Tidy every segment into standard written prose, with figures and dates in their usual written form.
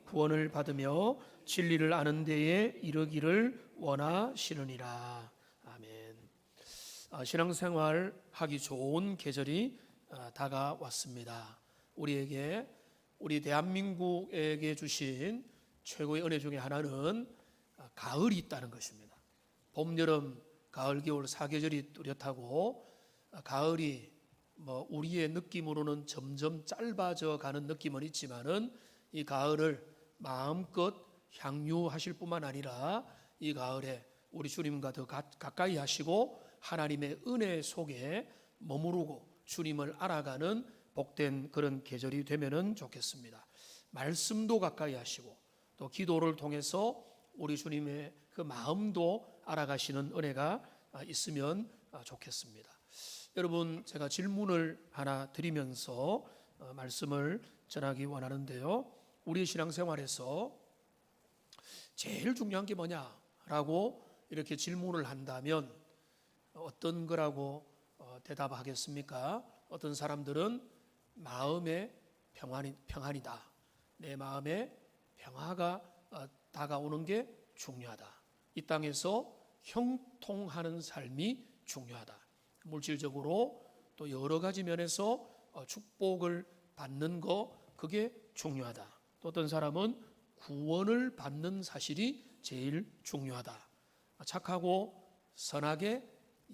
구원을 받으며 진리를 아는 데에 이르기를 원하시느니라. 아멘. 신앙생활 하기 좋은 계절이 다가왔습니다. 우리 대한민국에게 주신 최고의 은혜 중에 하나는 가을이 있다는 것입니다. 봄, 여름, 가을, 겨울 사계절이 뚜렷하고 가을이 우리의 느낌으로는 점점 짧아져 가는 느낌은 있지만은 이 가을을 마음껏 향유하실 뿐만 아니라 이 가을에 우리 주님과 더 가까이 하시고 하나님의 은혜 속에 머무르고 주님을 알아가는 복된 그런 계절이 되면은 좋겠습니다. 말씀도 가까이 하시고 또 기도를 통해서 우리 주님의 그 마음도 알아가시는 은혜가 있으면 좋겠습니다. 여러분, 제가 질문을 하나 드리면서 말씀을 전하기 원하는데요. 우리 신앙생활에서 제일 중요한 게 뭐냐라고 이렇게 질문을 한다면 어떤 거라고 대답하겠습니까? 어떤 사람들은 마음의 평안이다. 내 마음에 평화가 다가오는 게 중요하다. 이 땅에서 형통하는 삶이 중요하다. 물질적으로 또 여러 가지 면에서 축복을 받는 거, 그게 중요하다. 또 어떤 사람은 구원을 받는 사실이 제일 중요하다. 착하고 선하게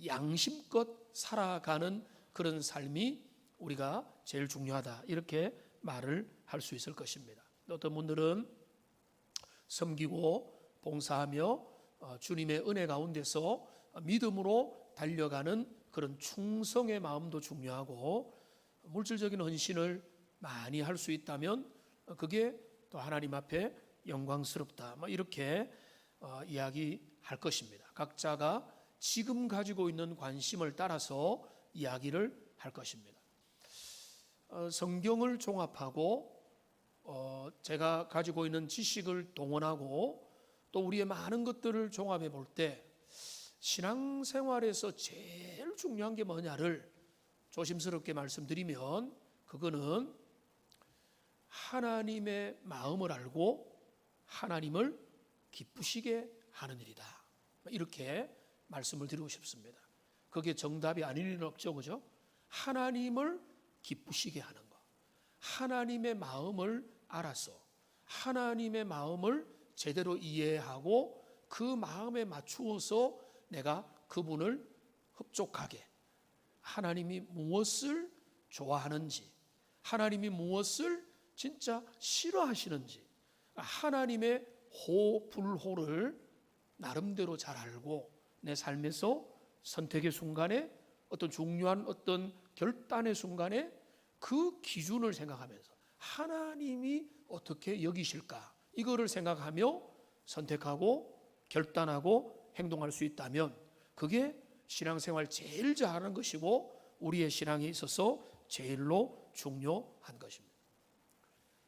양심껏 살아가는 그런 삶이 우리가 제일 중요하다. 이렇게 말을 할 수 있을 것입니다. 어떤 분들은 섬기고 봉사하며 주님의 은혜 가운데서 믿음으로 달려가는 그런 충성의 마음도 중요하고, 물질적인 헌신을 많이 할 수 있다면 그게 또 하나님 앞에 영광스럽다. 이렇게 이야기할 것입니다. 각자가 지금 가지고 있는 관심을 따라서 이야기를 할 것입니다. 성경을 종합하고 제가 가지고 있는 지식을 동원하고 또 우리의 많은 것들을 종합해 볼 때 신앙생활에서 제일 중요한 게 뭐냐를 조심스럽게 말씀드리면 그거는 하나님의 마음을 알고 하나님을 기쁘시게 하는 일이다. 이렇게 말씀을 드리고 싶습니다. 그게 정답이 아닐 리는 없죠, 그죠? 하나님을 기쁘시게 하는 것, 하나님의 마음을 알아서 하나님의 마음을 제대로 이해하고 그 마음에 맞추어서 내가 그분을 흡족하게, 하나님이 무엇을 좋아하는지, 하나님이 무엇을 진짜 싫어하시는지, 하나님의 호불호를 나름대로 잘 알고 내 삶에서 선택의 순간에 어떤 중요한 어떤 결단의 순간에 그 기준을 생각하면서 하나님이 어떻게 여기실까, 이거를 생각하며 선택하고 결단하고 행동할 수 있다면 그게 신앙생활 제일 잘하는 것이고 우리의 신앙에 있어서 제일로 중요한 것입니다.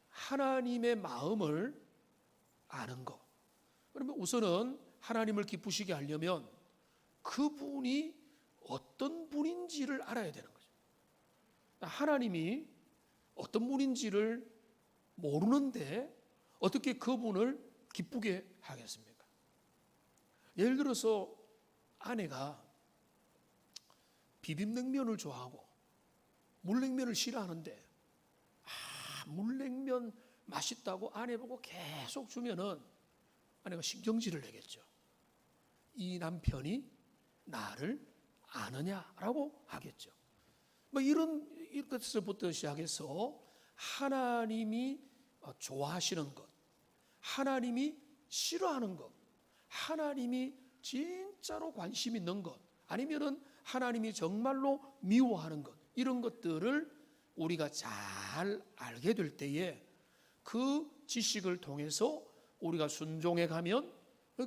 하나님의 마음을 아는 것. 그러면 우선은 하나님을 기쁘시게 하려면 그분이 어떤 분인지를 알아야 되는 거죠. 하나님이 어떤 분인지를 모르는데 어떻게 그분을 기쁘게 하겠습니까? 예를 들어서 아내가 비빔냉면을 좋아하고 물냉면을 싫어하는데 물냉면 맛있다고 아내 보고 계속 주면은 아내가 신경질을 내겠죠. 이 남편이 나를 아느냐라고 하겠죠. 이런 것에서부터 시작해서 하나님이 좋아하시는 것, 하나님이 싫어하는 것, 하나님이 진짜로 관심 있는 것, 아니면은 하나님이 정말로 미워하는 것, 이런 것들을 우리가 잘 알게 될 때에 그 지식을 통해서 우리가 순종해 가면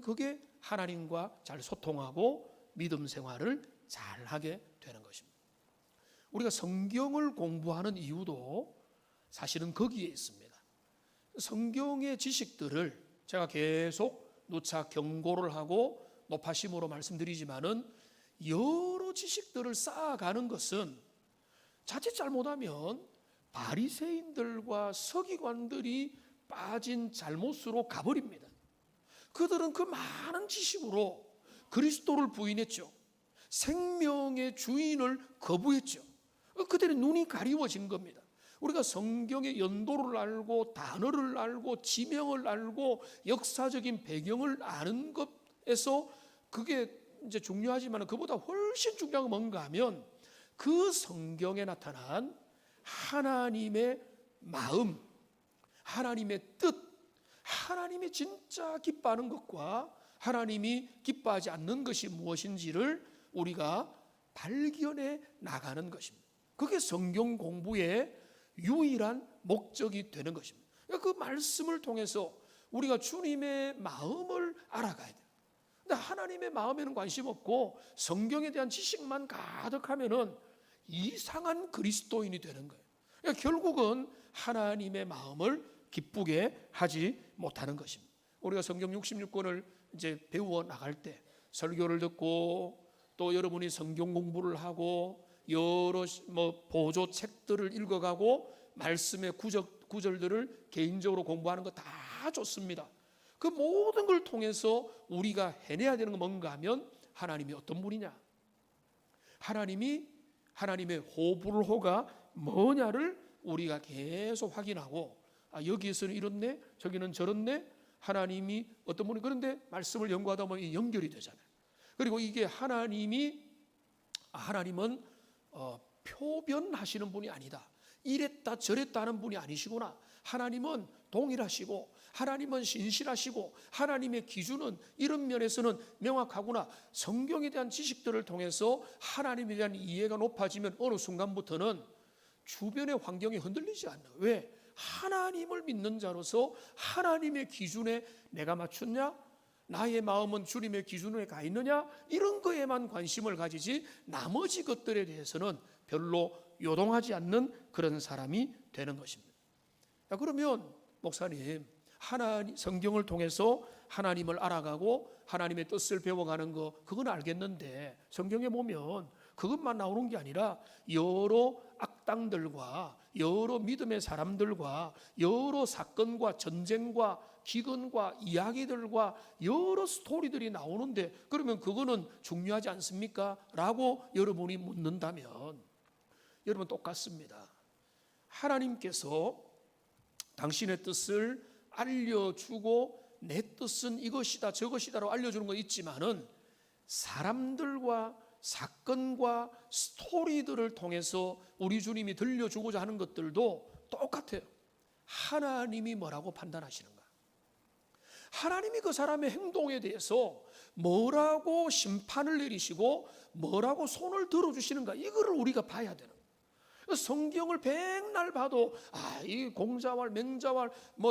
그게 하나님과 잘 소통하고 믿음 생활을 잘 하게 되는 것입니다. 우리가 성경을 공부하는 이유도 사실은 거기에 있습니다. 성경의 지식들을 제가 계속 누차 경고를 하고 높아심으로 말씀드리지만은 여러 지식들을 쌓아가는 것은 자칫 잘못하면 바리새인들과 서기관들이 빠진 잘못으로 가버립니다. 그들은 그 많은 지식으로 그리스도를 부인했죠. 생명의 주인을 거부했죠. 그들의 눈이 가리워진 겁니다. 우리가 성경의 연도를 알고 단어를 알고 지명을 알고 역사적인 배경을 아는 것에서 그게 이제 중요하지만 그보다 훨씬 중요한 건 뭔가 하면 그 성경에 나타난 하나님의 마음, 하나님의 뜻, 하나님이 진짜 기뻐하는 것과 하나님이 기뻐하지 않는 것이 무엇인지를 우리가 발견해 나가는 것입니다. 그게 성경 공부의 유일한 목적이 되는 것입니다. 그 말씀을 통해서 우리가 주님의 마음을 알아가야 돼요. 근데 하나님의 마음에는 관심 없고 성경에 대한 지식만 가득하면은 이상한 그리스도인이 되는 거예요. 그러니까 결국은 하나님의 마음을 기쁘게 하지 못하는 것입니다. 우리가 성경 66권을 이제 배워 나갈 때 설교를 듣고 또 여러분이 성경 공부를 하고 여러 보조 책들을 읽어가고 말씀의 구절들을 개인적으로 공부하는 거 다 좋습니다. 그 모든 걸 통해서 우리가 해내야 되는 건 뭔가 하면 하나님이 어떤 분이냐, 하나님의 호불호가 뭐냐를 우리가 계속 확인하고, 여기에서는 이렇네, 저기는 저렇네, 하나님이 어떤 분이, 그런데 말씀을 연구하다 보면 연결이 되잖아요. 그리고 이게 하나님은 표변하시는 분이 아니다, 이랬다 저랬다 하는 분이 아니시구나. 하나님은 동일하시고 하나님은 신실하시고 하나님의 기준은 이런 면에서는 명확하구나. 성경에 대한 지식들을 통해서 하나님에 대한 이해가 높아지면 어느 순간부터는 주변의 환경이 흔들리지 않나. 왜? 하나님을 믿는 자로서 하나님의 기준에 내가 맞췄냐? 나의 마음은 주님의 기준에 가 있느냐? 이런 거에만 관심을 가지지 나머지 것들에 대해서는 별로 요동하지 않는 그런 사람이 되는 것입니다. 그러면 목사님, 성경을 통해서 하나님을 알아가고 하나님의 뜻을 배워가는 거, 그건 알겠는데 성경에 보면 그것만 나오는 게 아니라 여러 악당들과 여러 믿음의 사람들과 여러 사건과 전쟁과 기근과 이야기들과 여러 스토리들이 나오는데 그러면 그거는 중요하지 않습니까? 라고 여러분이 묻는다면 여러분 똑같습니다. 하나님께서 당신의 뜻을 알려주고 내 뜻은 이것이다 저것이다라고 알려주는 건 있지만은 사람들과 사건과 스토리들을 통해서 우리 주님이 들려주고자 하는 것들도 똑같아요. 하나님이 뭐라고 판단하시는가? 하나님이 그 사람의 행동에 대해서 뭐라고 심판을 내리시고 뭐라고 손을 들어주시는가? 이거를 우리가 봐야 되는 거예요. 성경을 백날 봐도 이 공자왈 맹자왈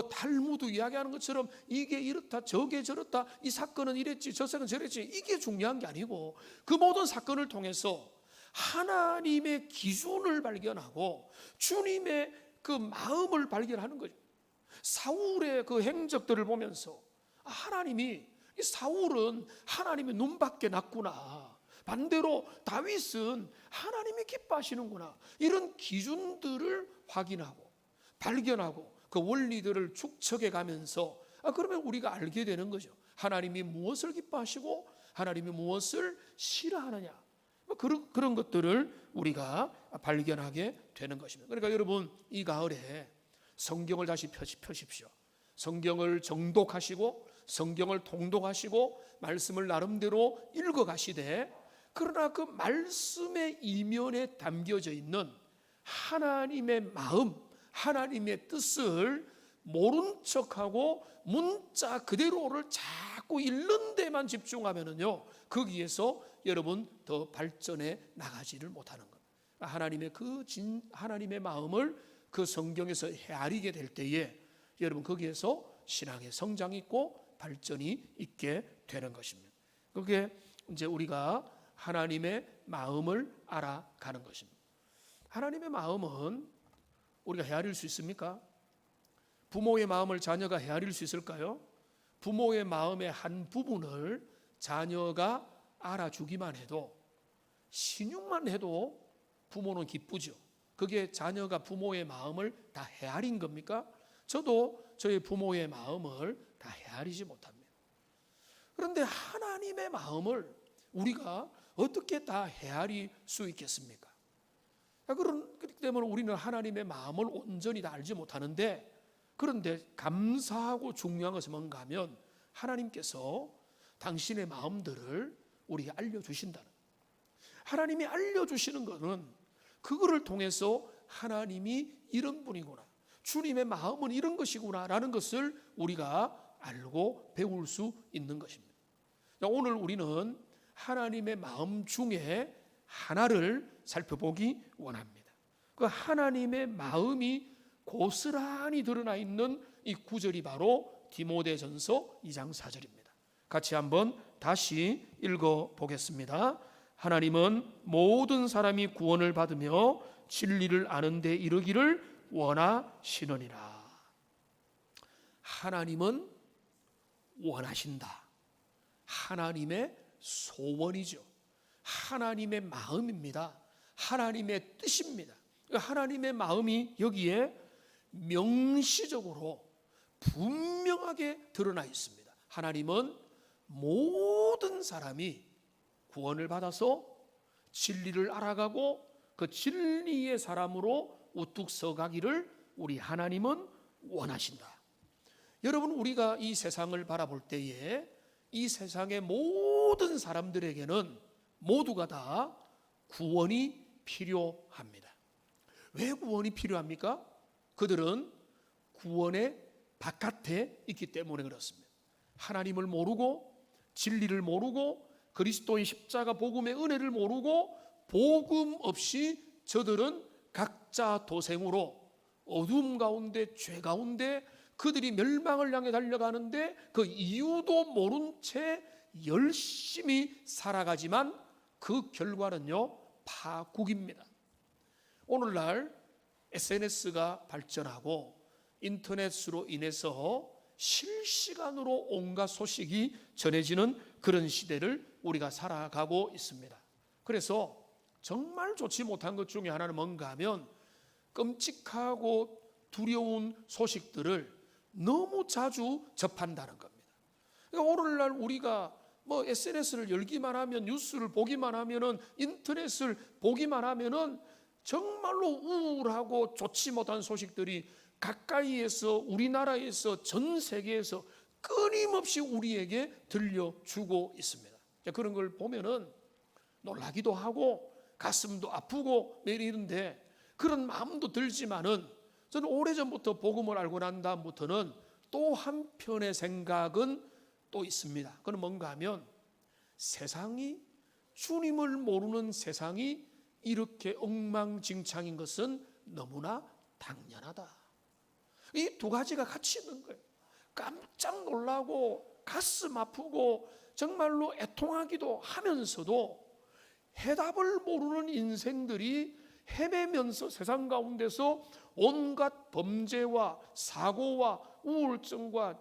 탈무드 이야기하는 것처럼 이게 이렇다 저게 저렇다, 이 사건은 이랬지 저 사건은 저랬지, 이게 중요한 게 아니고 그 모든 사건을 통해서 하나님의 기준을 발견하고 주님의 그 마음을 발견하는 거죠. 사울의 그 행적들을 보면서 사울은 하나님의 눈밖에 났구나, 반대로 다윗은 하나님이 기뻐하시는구나, 이런 기준들을 확인하고 발견하고 그 원리들을 축적해 가면서 그러면 우리가 알게 되는 거죠. 하나님이 무엇을 기뻐하시고 하나님이 무엇을 싫어하느냐, 그런 것들을 우리가 발견하게 되는 것입니다. 그러니까 여러분, 이 가을에 성경을 다시 펴십시오. 성경을 정독하시고 성경을 통독하시고 말씀을 나름대로 읽어가시되, 그러나 그 말씀의 이면에 담겨져 있는 하나님의 마음, 하나님의 뜻을 모른 척하고 문자 그대로를 자꾸 읽는 데만 집중하면은요, 거기에서 여러분 더 발전해 나가지를 못하는 것. 하나님의 마음을 그 성경에서 헤아리게 될 때에 여러분 거기에서 신앙의 성장이 있고 발전이 있게 되는 것입니다. 그게 이제 우리가 하나님의 마음을 알아가는 것입니다. 하나님의 마음은 우리가 헤아릴 수 있습니까? 부모의 마음을 자녀가 헤아릴 수 있을까요? 부모의 마음의 한 부분을 자녀가 알아주기만 해도, 신용만 해도 부모는 기쁘죠. 그게 자녀가 부모의 마음을 다 헤아린 겁니까? 저도 저의 부모의 마음을 다 헤아리지 못합니다. 그런데 하나님의 마음을 우리가 어떻게 다 헤아릴 수 있겠습니까? 그렇기 때문에 우리는 하나님의 마음을 온전히 다 알지 못하는데, 그런데 감사하고 중요한 것은 뭔가 하면 하나님께서 당신의 마음들을 우리에게 알려주신다는, 하나님이 알려주시는 것은 그거를 통해서 하나님이 이런 분이구나, 주님의 마음은 이런 것이구나 라는 것을 우리가 알고 배울 수 있는 것입니다. 오늘 우리는 하나님의 마음 중에 하나를 살펴보기 원합니다. 그 하나님의 마음이 고스란히 드러나 있는 이 구절이 바로 디모데전서 2장 4절입니다. 같이 한번 다시 읽어보겠습니다. 하나님은 모든 사람이 구원을 받으며 진리를 아는 데 이르기를 원하시느니라. 하나님은 원하신다. 하나님의 소원이죠. 하나님의 마음입니다. 하나님의 뜻입니다. 하나님의 마음이 여기에 명시적으로 분명하게 드러나 있습니다. 하나님은 모든 사람이 구원을 받아서 진리를 알아가고 그 진리의 사람으로 우뚝 서가기를 우리 하나님은 원하신다. 여러분, 우리가 이 세상을 바라볼 때에 이 세상의 모든 사람들에게는 모두가 다 구원이 필요합니다. 왜 구원이 필요합니까? 그들은 구원의 바깥에 있기 때문에 그렇습니다. 하나님을 모르고 진리를 모르고 그리스도의 십자가 복음의 은혜를 모르고 복음 없이 저들은 각자 도생으로 어둠 가운데 죄 가운데 그들이 멸망을 향해 달려가는데 그 이유도 모른 채 열심히 살아가지만 그 결과는요, 파국입니다. 오늘날 SNS가 발전하고 인터넷으로 인해서 실시간으로 온갖 소식이 전해지는 그런 시대를 우리가 살아가고 있습니다. 그래서 정말 좋지 못한 것 중에 하나는 뭔가 하면 끔찍하고 두려운 소식들을 너무 자주 접한다는 겁니다. 그러니까 오늘날 우리가 SNS를 열기만 하면, 뉴스를 보기만 하면은, 인터넷을 보기만 하면은 정말로 우울하고 좋지 못한 소식들이 가까이에서, 우리나라에서, 전 세계에서 끊임없이 우리에게 들려주고 있습니다. 그런 걸 보면은 놀라기도 하고 가슴도 아프고 매일 이런데, 그런 마음도 들지만은 저는 오래전부터 복음을 알고 난 다음부터는 또 한편의 생각은 또 있습니다. 그건 뭔가 하면 세상이, 주님을 모르는 세상이 이렇게 엉망진창인 것은 너무나 당연하다. 이 두 가지가 같이 있는 거예요. 깜짝 놀라고 가슴 아프고 정말로 애통하기도 하면서도 해답을 모르는 인생들이 헤매면서 세상 가운데서 온갖 범죄와 사고와 우울증과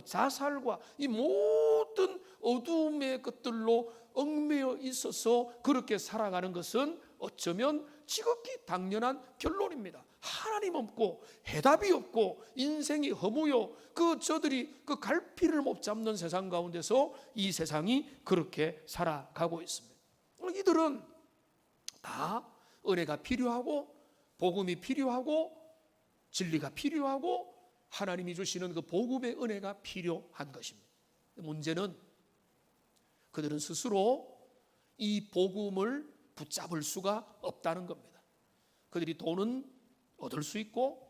자살과 이 모든 어두움의 것들로 얽매여 있어서 그렇게 살아가는 것은 어쩌면 지극히 당연한 결론입니다. 하나님 없고 해답이 없고 인생이 허무요, 저들이 그 갈피를 못 잡는 세상 가운데서 이 세상이 그렇게 살아가고 있습니다. 이들은 다 은혜가 필요하고 복음이 필요하고 진리가 필요하고 하나님이 주시는 그 복음의 은혜가 필요한 것입니다. 문제는 그들은 스스로 이 복음을 붙잡을 수가 없다는 겁니다. 그들이 돈은 얻을 수 있고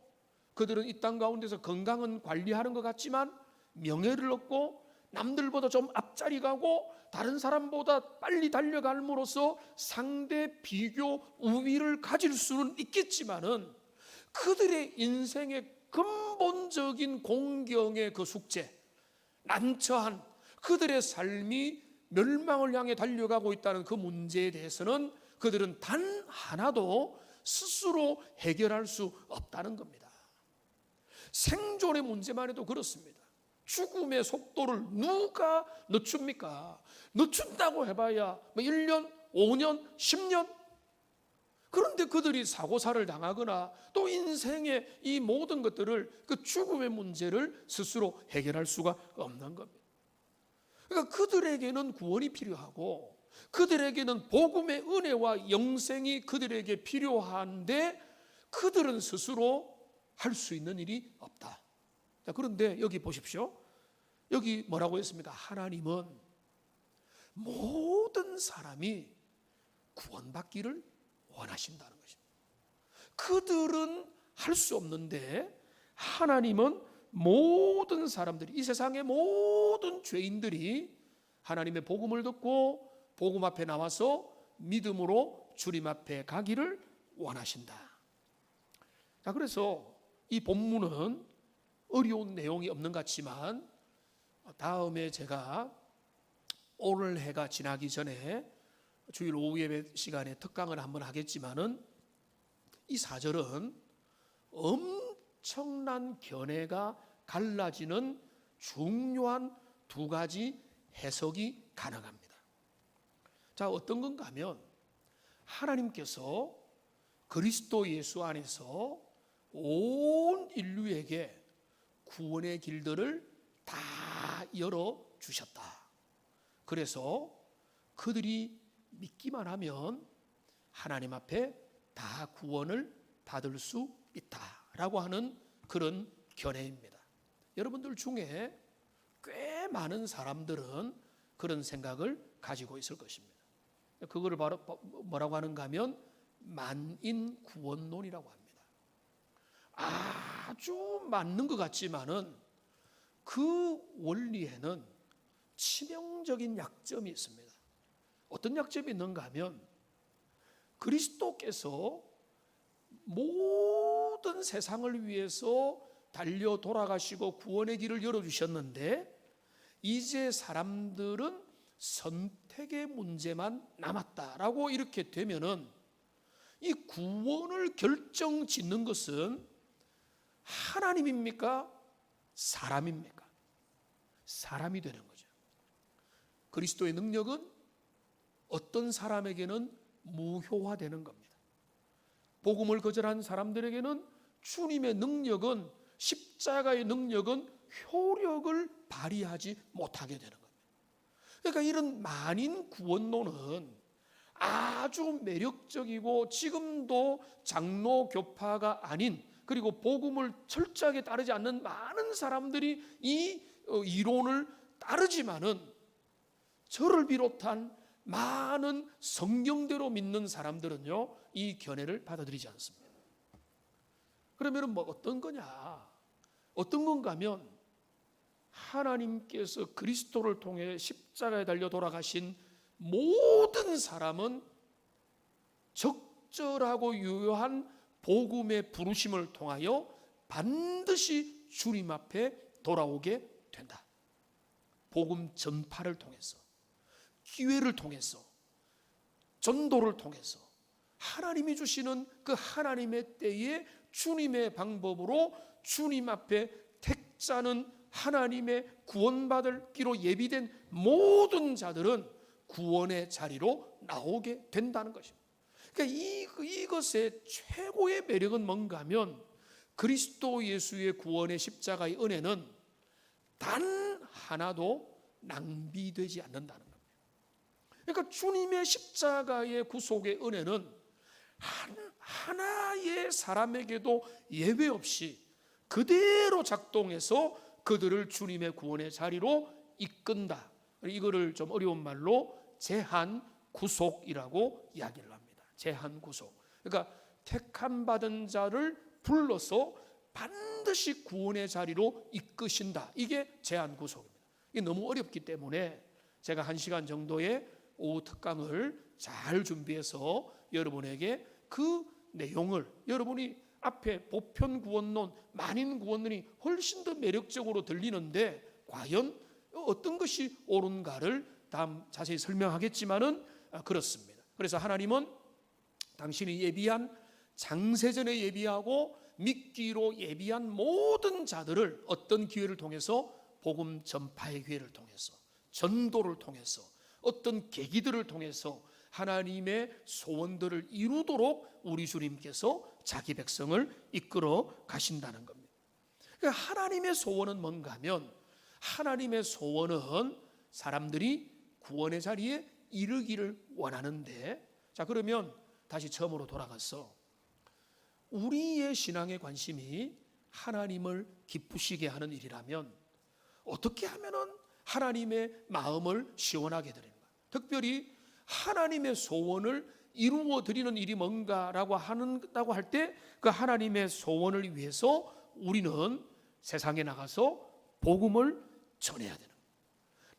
그들은 이 땅 가운데서 건강은 관리하는 것 같지만 명예를 얻고 남들보다 좀 앞자리 가고 다른 사람보다 빨리 달려갈므로써 상대 비교 우위를 가질 수는 있겠지만은 그들의 인생의 근본적인 공경의 그 숙제, 난처한 그들의 삶이 멸망을 향해 달려가고 있다는 그 문제에 대해서는 그들은 단 하나도 스스로 해결할 수 없다는 겁니다. 생존의 문제만 해도 그렇습니다. 죽음의 속도를 누가 늦춥니까? 늦춘다고 해봐야 1년, 5년, 10년. 그런데 그들이 사고사를 당하거나 또 인생의 이 모든 것들을, 그 죽음의 문제를 스스로 해결할 수가 없는 겁니다. 그러니까 그들에게는 구원이 필요하고 그들에게는 복음의 은혜와 영생이 그들에게 필요한데 그들은 스스로 할 수 있는 일이 없다. 자, 그런데 여기 보십시오. 여기 뭐라고 했습니까? 하나님은 모든 사람이 구원받기를 원하신다는 것입니다. 그들은 할 수 없는데 하나님은 모든 사람들이, 이 세상의 모든 죄인들이 하나님의 복음을 듣고 복음 앞에 나와서 믿음으로 주님 앞에 가기를 원하신다. 자, 그래서 이 본문은 어려운 내용이 없는 것 같지만 다음에 제가 오늘 해가 지나기 전에 주일 오후 예배 시간에 특강을 한번 하겠지만은 이 4절은 엄청난 견해가 갈라지는 중요한 두 가지 해석이 가능합니다. 자, 어떤 건가 하면 하나님께서 그리스도 예수 안에서 온 인류에게 구원의 길들을 다 열어주셨다. 그래서 그들이 믿기만 하면 하나님 앞에 다 구원을 받을 수 있다라고 하는 그런 견해입니다. 여러분들 중에 꽤 많은 사람들은 그런 생각을 가지고 있을 것입니다. 그거를 바로 뭐라고 하는가 하면 만인 구원론이라고 합니다. 아주 맞는 것 같지만은 그 원리에는 치명적인 약점이 있습니다. 어떤 약점이 있는가 하면 그리스도께서 모든 세상을 위해서 달려 돌아가시고 구원의 길을 열어주셨는데 이제 사람들은 선택의 문제만 남았다라고 이렇게 되면은 이 구원을 결정짓는 것은 하나님입니까? 사람입니까? 사람이 되는 거죠. 그리스도의 능력은 어떤 사람에게는 무효화되는 겁니다. 복음을 거절한 사람들에게는 주님의 능력은, 십자가의 능력은 효력을 발휘하지 못하게 되는 겁니다. 그러니까 이런 만인 구원론은 아주 매력적이고 지금도 장로 교파가 아닌, 그리고 복음을 철저하게 따르지 않는 많은 사람들이 이 이론을 따르지만은 저를 비롯한 많은 성경대로 믿는 사람들은요 이 견해를 받아들이지 않습니다. 그러면 뭐 어떤 거냐? 어떤 건가 하면 하나님께서 그리스도를 통해 십자가에 달려 돌아가신 모든 사람은 적절하고 유효한 복음의 부르심을 통하여 반드시 주님 앞에 돌아오게 된다. 복음 전파를 통해서, 기회를 통해서, 전도를 통해서 하나님이 주시는 그 하나님의 때에 주님의 방법으로 주님 앞에 택자는 하나님의 구원받을 기로 예비된 모든 자들은 구원의 자리로 나오게 된다는 것입니다. 그러니까 이것의 최고의 매력은 뭔가 하면 그리스도 예수의 구원의 십자가의 은혜는 단 하나도 낭비되지 않는다는 겁니다. 그러니까 주님의 십자가의 구속의 은혜는 하나의 사람에게도 예외 없이 그대로 작동해서 그들을 주님의 구원의 자리로 이끈다. 이거를 좀 어려운 말로 제한 구속이라고 이야기를 합니다. 제한 구속. 그러니까 택함 받은 자를 불러서 반드시 구원의 자리로 이끄신다. 이게 제한 구속입니다. 이게 너무 어렵기 때문에 제가 1시간 정도의 오후 특강을 잘 준비해서 여러분에게 그 내용을, 여러분이 앞에 보편 구원론, 만인 구원론이 훨씬 더 매력적으로 들리는데 과연 어떤 것이 옳은가를 다음 자세히 설명하겠지만은 그렇습니다. 그래서 하나님은 당신이 예비한, 장세전에 예비하고 믿기로 예비한 모든 자들을 어떤 기회를 통해서, 복음 전파의 기회를 통해서, 전도를 통해서, 어떤 계기들을 통해서 하나님의 소원들을 이루도록 우리 주님께서 자기 백성을 이끌어 가신다는 겁니다. 그러니까 하나님의 소원은 뭔가 하면, 하나님의 소원은 사람들이 구원의 자리에 이르기를 원하는데, 자, 그러면 다시 처음으로 돌아가서 우리의 신앙의 관심이 하나님을 기쁘시게 하는 일이라면 어떻게 하면은 하나님의 마음을 시원하게 드리는가? 특별히 하나님의 소원을 이루어 드리는 일이 뭔가라고 한다고 할 때, 그 하나님의 소원을 위해서 우리는 세상에 나가서 복음을 전해야 되는 거예요.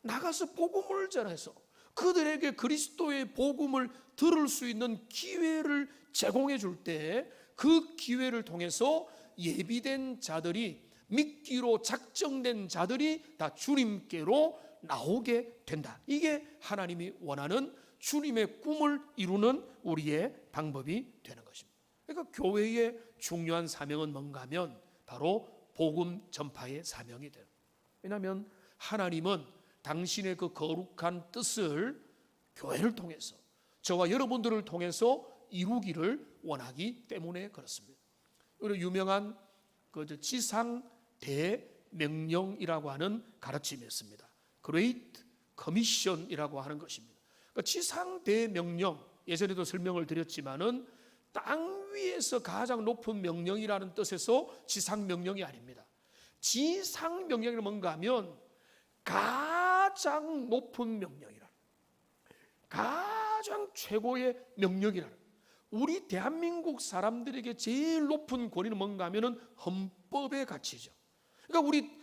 나가서 복음을 전해서 그들에게 그리스도의 복음을 들을 수 있는 기회를 제공해 줄 때, 그 기회를 통해서 예비된 자들이, 믿기로 작정된 자들이 다 주님께로 나오게 된다. 이게 하나님이 원하는 주님의 꿈을 이루는 우리의 방법이 되는 것입니다. 그러니까 교회의 중요한 사명은 뭔가 하면 바로 복음 전파의 사명이 돼요. 왜냐하면 하나님은 당신의 그 거룩한 뜻을 교회를 통해서, 저와 여러분들을 통해서 이루기를 원하기 때문에 그렇습니다. 우리 유명한 그 지상 대명령이라고 하는 가르침이 있습니다. Great Commission이라고 하는 것입니다. 그러니까 지상 대명령, 예전에도 설명을 드렸지만은 땅 위에서 가장 높은 명령이라는 뜻에서 지상 명령이 아닙니다. 지상 명령이 뭔가 하면 가장 높은 명령이라, 가장 최고의 명령이라. 우리 대한민국 사람들에게 제일 높은 권위는 뭔가 하면은 헌법의 가치죠. 그러니까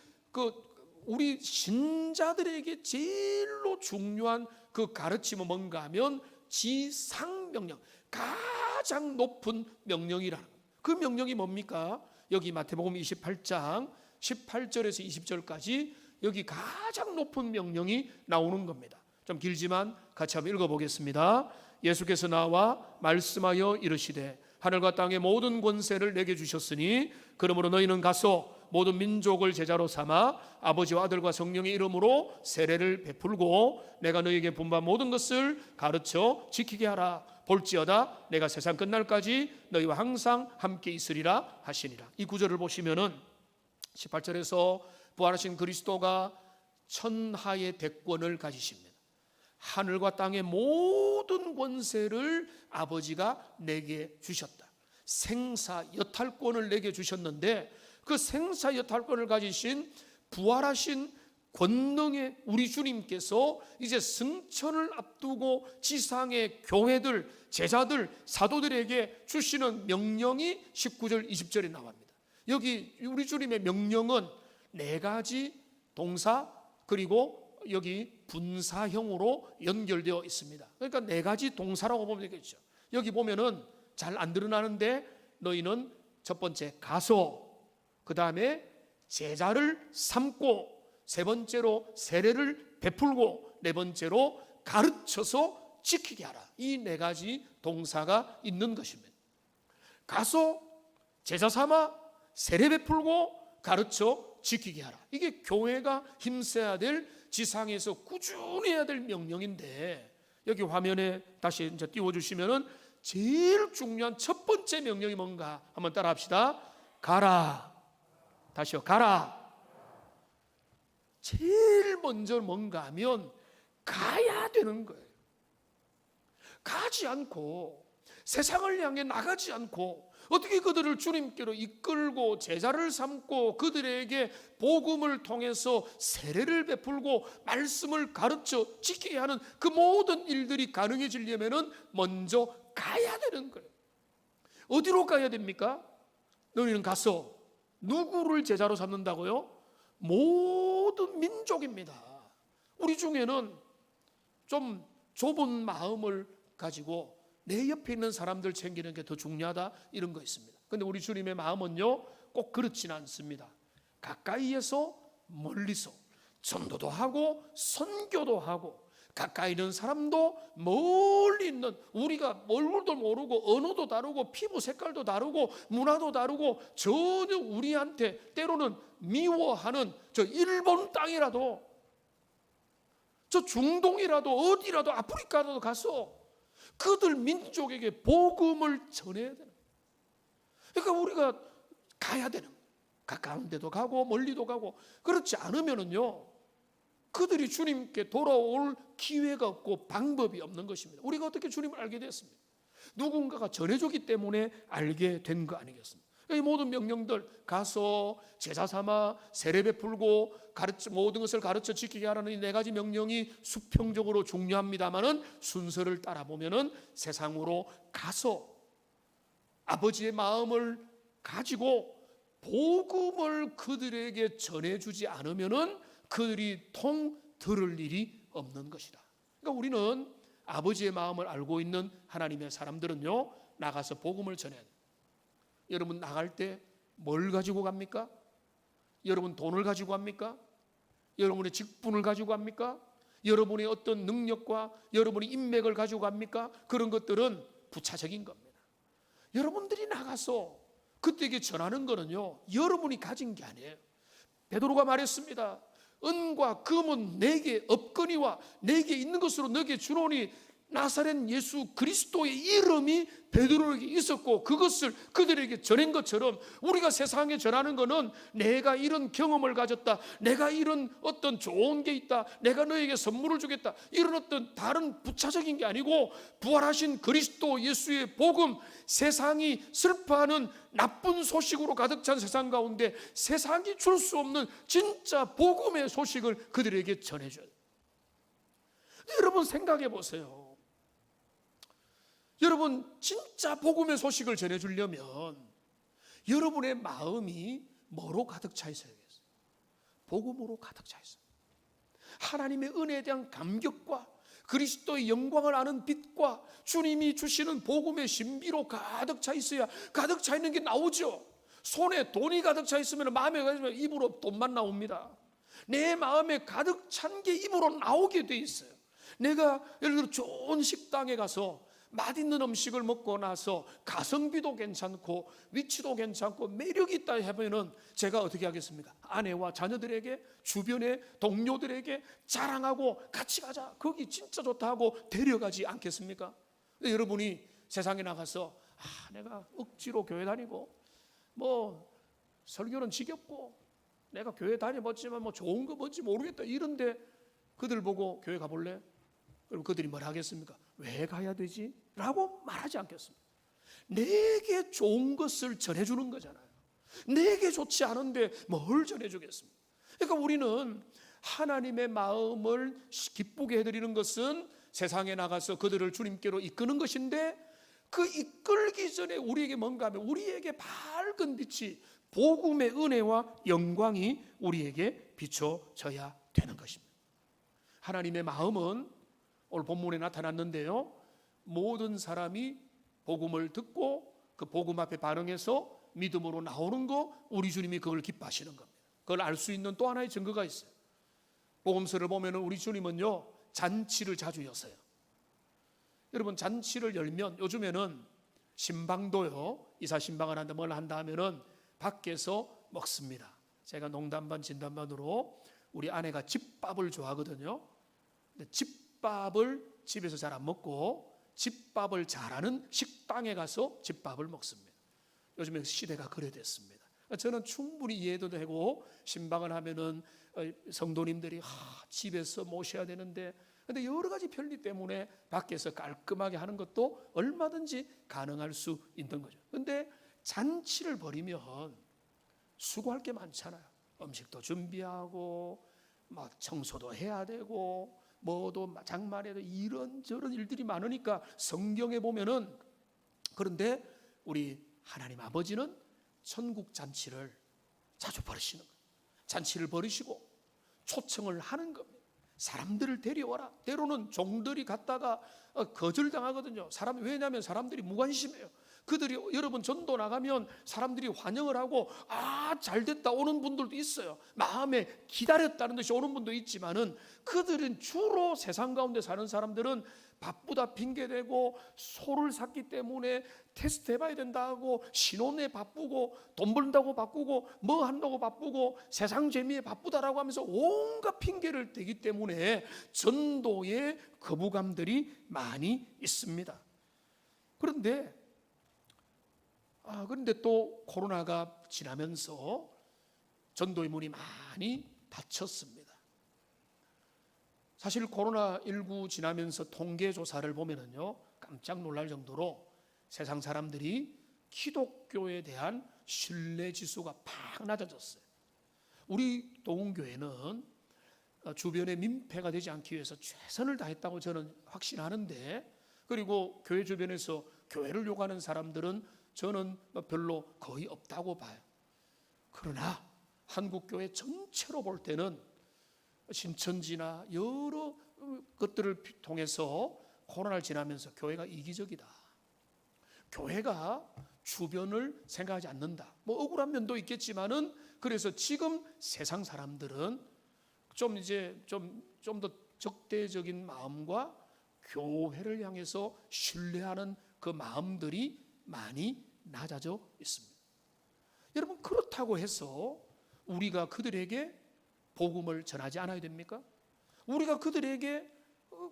우리 신자들에게 제일로 중요한 그 가르침은 뭔가 하면 지상 명령, 가장 높은 명령이라는 거예요. 그 명령이 뭡니까? 여기 마태복음 28장 18절에서 20절까지 여기 가장 높은 명령이 나오는 겁니다. 좀 길지만 같이 한번 읽어보겠습니다. 예수께서 나와 말씀하여 이르시되 하늘과 땅의 모든 권세를 내게 주셨으니 그러므로 너희는 가서 모든 민족을 제자로 삼아 아버지와 아들과 성령의 이름으로 세례를 베풀고 내가 너희에게 분부한 모든 것을 가르쳐 지키게 하라. 볼지어다 내가 세상 끝날까지 너희와 항상 함께 있으리라 하시니라. 이 구절을 보시면은 18절에서 부활하신 그리스도가 천하의 대권을 가지십니다. 하늘과 땅의 모든 권세를 아버지가 내게 주셨다. 생사 여탈권을 내게 주셨는데, 그 생사 여탈권을 가지신 부활하신 권능의 우리 주님께서 이제 승천을 앞두고 지상의 교회들, 제자들, 사도들에게 주시는 명령이 19절 20절에 나옵니다. 여기 우리 주님의 명령은 네 가지 동사 그리고 여기 분사형으로 연결되어 있습니다. 그러니까 네 가지 동사라고 보면 되겠죠. 여기 보면은 잘 안 드러나는데, 너희는 첫 번째 가서, 그 다음에 제자를 삼고, 세 번째로 세례를 베풀고, 네 번째로 가르쳐서 지키게 하라. 이 네 가지 동사가 있는 것입니다. 가서, 제자 삼아, 세례 베풀고, 가르쳐 지키게 하라. 이게 교회가 힘써야 될, 지상에서 꾸준히 해야 될 명령인데, 여기 화면에 다시 이제 띄워주시면은 제일 중요한 첫 번째 명령이 뭔가 한번 따라 합시다. 가라. 다시요. 가라. 제일 먼저 뭔가 하면 가야 되는 거예요. 가지 않고, 세상을 향해 나가지 않고 어떻게 그들을 주님께로 이끌고 제자를 삼고 그들에게 복음을 통해서 세례를 베풀고 말씀을 가르쳐 지키게 하는 그 모든 일들이 가능해지려면 먼저 가야 되는 거예요. 어디로 가야 됩니까? 너희는 가서 누구를 제자로 삼는다고요? 모든 민족입니다. 우리 중에는 좀 좁은 마음을 가지고 내 옆에 있는 사람들 챙기는 게 더 중요하다, 이런 거 있습니다. 그런데 우리 주님의 마음은요, 꼭 그렇지는 않습니다. 가까이에서 멀리서 전도도 하고 선교도 하고, 가까이 있는 사람도 멀리 있는, 우리가 얼굴도 모르고 언어도 다르고 피부 색깔도 다르고 문화도 다르고 전혀 우리한테 때로는 미워하는 저 일본 땅이라도, 저 중동이라도, 어디라도, 아프리카라도 가서 그들 민족에게 복음을 전해야 되는 거예요. 그러니까 우리가 가야 되는 거예요. 가까운 데도 가고 멀리도 가고. 그렇지 않으면은요, 그들이 주님께 돌아올 기회가 없고 방법이 없는 것입니다. 우리가 어떻게 주님을 알게 됐습니까? 누군가가 전해주기 때문에 알게 된 거 아니겠습니까? 이 모든 명령들, 가서 제자 삼아 세례 베풀고 모든 것을 가르쳐 지키게 하라는 이 네 가지 명령이 수평적으로 중요합니다마는 순서를 따라 보면은 세상으로 가서 아버지의 마음을 가지고 복음을 그들에게 전해주지 않으면은 그들이 통 들을 일이 없는 것이다. 그러니까 우리는 아버지의 마음을 알고 있는 하나님의 사람들은요, 나가서 복음을 전해야 돼요. 여러분 나갈 때 뭘 가지고 갑니까? 여러분 돈을 가지고 갑니까? 여러분의 직분을 가지고 갑니까? 여러분의 어떤 능력과 여러분의 인맥을 가지고 갑니까? 그런 것들은 부차적인 겁니다. 여러분들이 나가서 그때에게 전하는 거는요, 여러분이 가진 게 아니에요. 베드로가 말했습니다. 은과 금은 내게 없거니와 내게 있는 것으로 너에게 주노니, 나사렛 예수 그리스도의 이름이 베드로에게 있었고 그것을 그들에게 전한 것처럼 우리가 세상에 전하는 것은 내가 이런 경험을 가졌다, 내가 이런 어떤 좋은 게 있다, 내가 너에게 선물을 주겠다, 이런 어떤 다른 부차적인 게 아니고 부활하신 그리스도 예수의 복음, 세상이 슬퍼하는 나쁜 소식으로 가득 찬 세상 가운데 세상이 줄 수 없는 진짜 복음의 소식을 그들에게 전해줘요. 여러분 생각해 보세요. 여러분 진짜 복음의 소식을 전해주려면 여러분의 마음이 뭐로 가득 차 있어야겠어요? 복음으로 가득 차 있어요. 하나님의 은혜에 대한 감격과 그리스도의 영광을 아는 빛과 주님이 주시는 복음의 신비로 가득 차 있어야 가득 차 있는 게 나오죠. 손에 돈이 가득 차 있으면 마음에 가득 차 있으면 입으로 돈만 나옵니다. 내 마음에 가득 찬 게 입으로 나오게 돼 있어요. 내가 예를 들어 좋은 식당에 가서 맛있는 음식을 먹고 나서 가성비도 괜찮고 위치도 괜찮고 매력이 있다 하면은 제가 어떻게 하겠습니까? 아내와 자녀들에게, 주변의 동료들에게 자랑하고 같이 가자, 거기 진짜 좋다 하고 데려가지 않겠습니까? 근데 여러분이 세상에 나가서 내가 억지로 교회 다니고 뭐 설교는 지겹고 내가 교회 다녀봤지만 뭐 좋은 거 뭔지 모르겠다, 이런데 그들 보고 교회 가볼래? 그럼 그들이 뭘 하겠습니까? 왜 가야 되지? 라고 말하지 않겠습니다. 내게 좋은 것을 전해주는 거잖아요. 내게 좋지 않은데 뭘 전해주겠습니까? 그러니까 우리는 하나님의 마음을 기쁘게 해드리는 것은 세상에 나가서 그들을 주님께로 이끄는 것인데, 그 이끌기 전에 우리에게 뭔가 하면 우리에게 밝은 빛이, 복음의 은혜와 영광이 우리에게 비춰져야 되는 것입니다. 하나님의 마음은 오늘 본문에 나타났는데요, 모든 사람이 복음을 듣고 그 복음 앞에 반응해서 믿음으로 나오는 거, 우리 주님이 그걸 기뻐하시는 겁니다. 그걸 알 수 있는 또 하나의 증거가 있어요. 복음서를 보면 우리 주님은요, 잔치를 자주 여세요. 여러분 잔치를 열면 요즘에는 신방도요, 이사 신방을 한다 뭘 한다 하면은 밖에서 먹습니다. 제가 농담 반 진담 반으로 우리 아내가 집밥을 좋아하거든요. 근데 집밥을 집에서 잘 안 먹고 집밥을 잘하는 식당에 가서 집밥을 먹습니다. 요즘에 시대가 그래 됐습니다. 저는 충분히 이해도 되고, 신방을 하면은 성도님들이 집에서 모셔야 되는데, 근데 여러 가지 편리 때문에 밖에서 깔끔하게 하는 것도 얼마든지 가능할 수 있는 거죠. 근데 잔치를 벌이면 수고할 게 많잖아요. 음식도 준비하고 막 청소도 해야 되고 뭐도 장만해도 이런저런 일들이 많으니까 성경에 보면은, 그런데 우리 하나님 아버지는 천국 잔치를 자주 벌이시는 거예요. 잔치를 벌이시고 초청을 하는 겁니다. 사람들을 데려와라. 때로는 종들이 갔다가 거절당하거든요. 왜냐하면 사람들이 무관심해요. 그들이 여러분 전도 나가면 사람들이 환영을 하고 잘됐다 오는 분들도 있어요. 마음에 기다렸다는 듯이 오는 분도 있지만은, 그들은 주로 세상 가운데 사는 사람들은 바쁘다 핑계대고 소를 샀기 때문에 테스트 해봐야 된다고 신혼에 바쁘고 돈 벌다고 바쁘고 뭐 한다고 바쁘고 세상 재미에 바쁘다라고 하면서 온갖 핑계를 대기 때문에 전도에 거부감들이 많이 있습니다. 그런데 또 코로나가 지나면서 전도의 문이 많이 닫혔습니다. 사실 코로나19 지나면서 통계 조사를 보면은요, 깜짝 놀랄 정도로 세상 사람들이 기독교에 대한 신뢰 지수가 팍 낮아졌어요. 우리 동훈교회는 주변에 민폐가 되지 않기 위해서 최선을 다했다고 저는 확신하는데, 그리고 교회 주변에서 교회를 욕하는 사람들은 저는 별로 거의 없다고 봐요. 그러나 한국교회 전체로 볼 때는 신천지나 여러 것들을 통해서 코로나를 지나면서 교회가 이기적이다. 교회가 주변을 생각하지 않는다. 뭐 억울한 면도 있겠지만은, 그래서 지금 세상 사람들은 좀 더 적대적인 마음과 교회를 향해서 신뢰하는 그 마음들이 많이 낮아져 있습니다. 여러분, 그렇다고 해서 우리가 그들에게 복음을 전하지 않아야 됩니까? 우리가 그들에게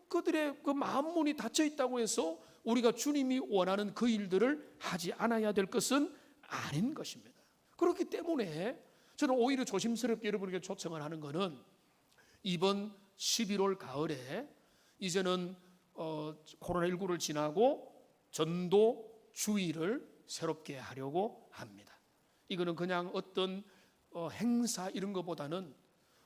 그들의 그 마음문이 닫혀 있다고 해서 우리가 주님이 원하는 그 일들을 하지 않아야 될 것은 아닌 것입니다. 그렇기 때문에 저는 오히려 조심스럽게 여러분에게 초청을 하는 것은, 이번 11월 가을에 이제는 코로나19를 지나고 전도 주의를 새롭게 하려고 합니다. 이거는 그냥 어떤 행사 이런 것보다는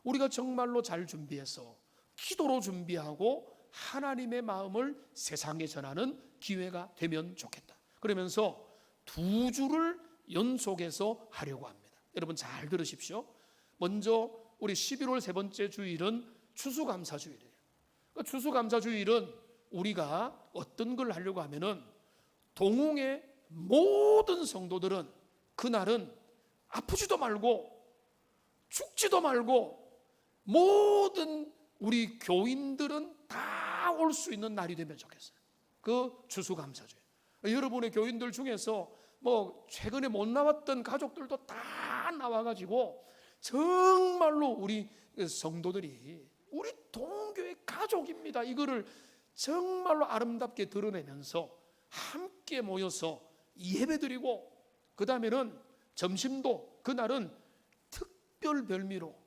우리가 정말로 잘 준비해서 기도로 준비하고 하나님의 마음을 세상에 전하는 기회가 되면 좋겠다. 그러면서 2주를 연속해서 하려고 합니다. 여러분 잘 들으십시오. 먼저 우리 11월 세 번째 주일은 추수감사주일이에요. 추수감사주일은 우리가 어떤 걸 하려고 하면은, 동웅의 모든 성도들은 그날은 아프지도 말고 죽지도 말고 모든 우리 교인들은 다 올 수 있는 날이 되면 좋겠어요. 그 추수감사주일. 여러분의 교인들 중에서 뭐 최근에 못 나왔던 가족들도 다 나와가지고 정말로 우리 성도들이 우리 동교의 가족입니다. 이거를 정말로 아름답게 드러내면서 함께 모여서 예배드리고, 그 다음에는 점심도 그날은 특별 별미로,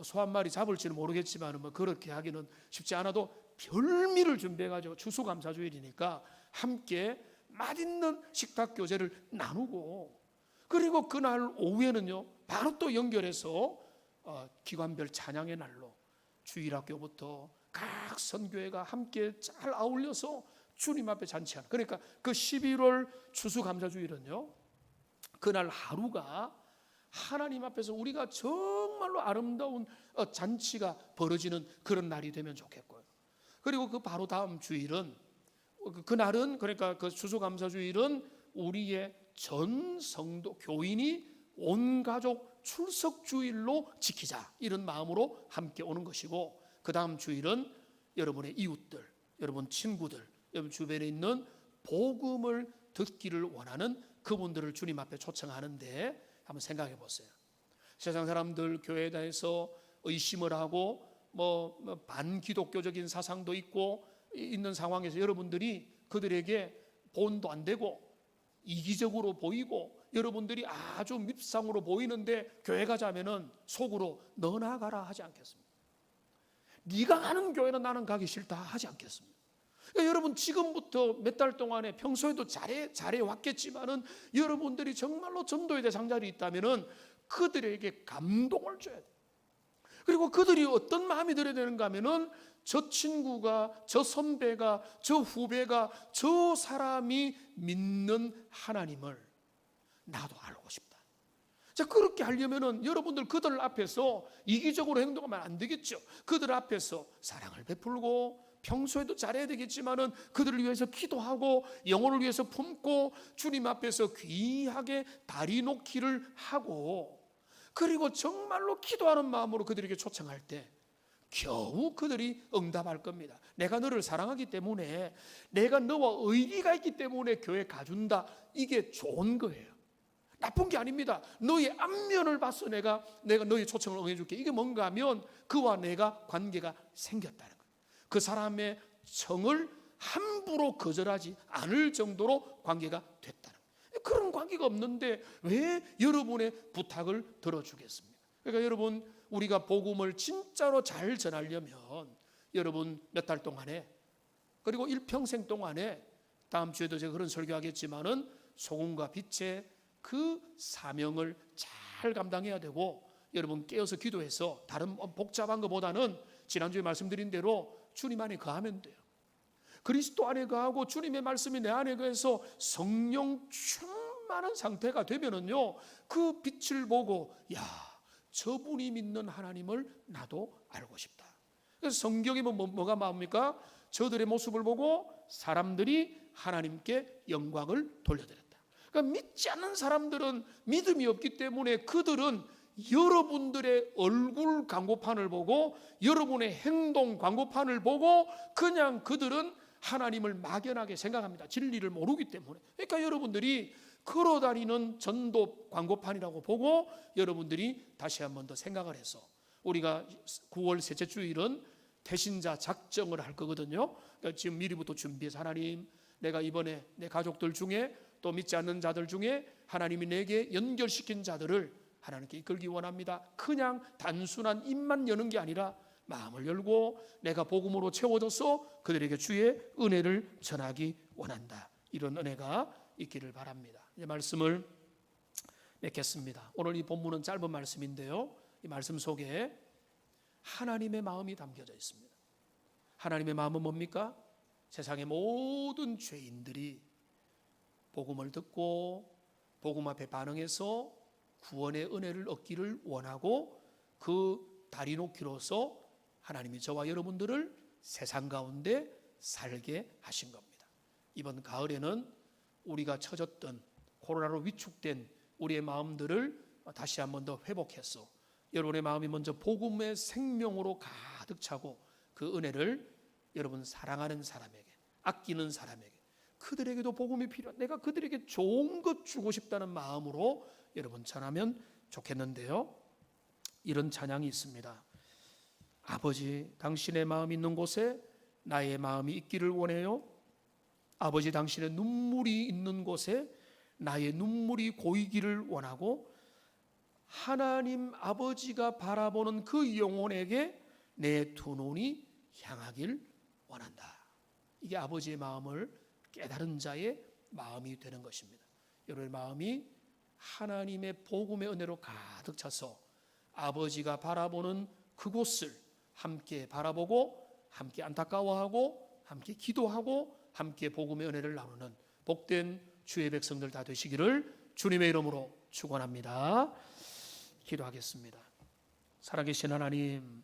소 한 마리 잡을지는 모르겠지만 뭐 그렇게 하기는 쉽지 않아도 별미를 준비해가지고, 추수감사주일이니까 함께 맛있는 식탁 교제를 나누고, 그리고 그날 오후에는요 바로 또 연결해서 기관별 찬양의 날로 주일학교부터 각 선교회가 함께 잘 아울려서 주님 앞에 잔치하는, 그러니까 그 11월 추수감사주일은요, 그날 하루가 하나님 앞에서 우리가 정말로 아름다운 잔치가 벌어지는 그런 날이 되면 좋겠고요. 그리고 그 바로 다음 주일은, 그날은, 그러니까 그 추수감사주일은 우리의 전 성도 교인이 온 가족 출석주일로 지키자, 이런 마음으로 함께 오는 것이고, 그 다음 주일은 여러분의 이웃들, 여러분 친구들, 여러분 주변에 있는 복음을 듣기를 원하는 그분들을 주님 앞에 초청하는데, 한번 생각해 보세요. 세상 사람들 교회에 대해서 의심을 하고 뭐 반기독교적인 사상도 있고 있는 상황에서 여러분들이 그들에게 본도 안 되고 이기적으로 보이고 여러분들이 아주 밉상으로 보이는데, 교회 가자면은 속으로 너 나가라 하지 않겠습니까? 네가 가는 교회는 나는 가기 싫다 하지 않겠습니까? 그러니까 여러분 지금부터 몇 달 동안에 평소에도 잘해 왔겠지만은, 여러분들이 정말로 전도에 대상자리 있다면은 그들에게 감동을 줘야 돼. 그리고 그들이 어떤 마음이 들어야 되는가 하면은, 저 친구가, 저 선배가, 저 후배가, 저 사람이 믿는 하나님을 나도 알고 싶다. 자, 그렇게 하려면은 여러분들 그들 앞에서 이기적으로 행동하면 안 되겠죠. 그들 앞에서 사랑을 베풀고, 평소에도 잘해야 되겠지만은 그들을 위해서 기도하고 영혼을 위해서 품고 주님 앞에서 귀하게 다리 놓기를 하고, 그리고 정말로 기도하는 마음으로 그들에게 초청할 때 겨우 그들이 응답할 겁니다. 내가 너를 사랑하기 때문에, 내가 너와 의리가 있기 때문에 교회 가준다. 이게 좋은 거예요. 나쁜 게 아닙니다. 너의 안면을 봐서 내가 너의 초청을 응해줄게. 이게 뭔가 하면 그와 내가 관계가 생겼다는 거예요. 그 사람의 청을 함부로 거절하지 않을 정도로 관계가 됐다는 거예요. 그런 관계가 없는데 왜 여러분의 부탁을 들어주겠습니까? 그러니까 여러분, 우리가 복음을 진짜로 잘 전하려면 여러분 몇 달 동안에, 그리고 일평생 동안에, 다음 주에도 제가 그런 설교하겠지만은 소금과 빛의 그 사명을 잘 감당해야 되고, 여러분 깨어서 기도해서 다른 복잡한 것보다는 지난주에 말씀드린 대로 주님 안에 거하면 돼요. 그리스도 안에 거하고 주님의 말씀이 내 안에 거해서 성령 충만한 상태가 되면은요, 그 빛을 보고 야, 저분이 믿는 하나님을 나도 알고 싶다. 그래서 성경이 뭐가 나옵니까? 저들의 모습을 보고 사람들이 하나님께 영광을 돌려드렸다. 그러니까 믿지 않는 사람들은 믿음이 없기 때문에 그들은 여러분들의 얼굴 광고판을 보고 여러분의 행동 광고판을 보고 그냥 그들은 하나님을 막연하게 생각합니다. 진리를 모르기 때문에. 그러니까 여러분들이 걸어다니는 전도 광고판이라고 보고 여러분들이 다시 한 번 더 생각을 해서, 우리가 9월 셋째 주일은 대신자 작정을 할 거거든요. 그러니까 지금 미리부터 준비해서, 하나님, 내가 이번에 내 가족들 중에 또 믿지 않는 자들 중에 하나님이 내게 연결시킨 자들을 하나님께 이끌기 원합니다. 그냥 단순한 입만 여는 게 아니라 마음을 열고 내가 복음으로 채워져서 그들에게 주의 은혜를 전하기 원한다. 이런 은혜가 있기를 바랍니다. 이제 말씀을 맺겠습니다. 오늘 이 본문은 짧은 말씀인데요, 이 말씀 속에 하나님의 마음이 담겨져 있습니다. 하나님의 마음은 뭡니까? 세상의 모든 죄인들이 복음을 듣고 복음 앞에 반응해서 구원의 은혜를 얻기를 원하고, 그 다리 놓기로서 하나님이 저와 여러분들을 세상 가운데 살게 하신 겁니다. 이번 가을에는 우리가 처졌던 코로나로 위축된 우리의 마음들을 다시 한 번 더 회복해서 여러분의 마음이 먼저 복음의 생명으로 가득 차고 그 은혜를 여러분 사랑하는 사람에게, 아끼는 사람에게, 그들에게도 복음이 필요한, 내가 그들에게 좋은 것 주고 싶다는 마음으로 여러분 전하면 좋겠는데요, 이런 찬양이 있습니다. 아버지, 당신의 마음이 있는 곳에 나의 마음이 있기를 원해요. 아버지, 당신의 눈물이 있는 곳에 나의 눈물이 고이기를 원하고, 하나님 아버지가 바라보는 그 영혼에게 내 두 눈이 향하길 원한다. 이게 아버지의 마음을 깨달은 자의 마음이 되는 것입니다. 여러분의 마음이 하나님의 복음의 은혜로 가득 차서 아버지가 바라보는 그곳을 함께 바라보고 함께 안타까워하고 함께 기도하고 함께 복음의 은혜를 나누는 복된 주의 백성들 다 되시기를 주님의 이름으로 축원합니다. 기도하겠습니다. 살아계신 하나님,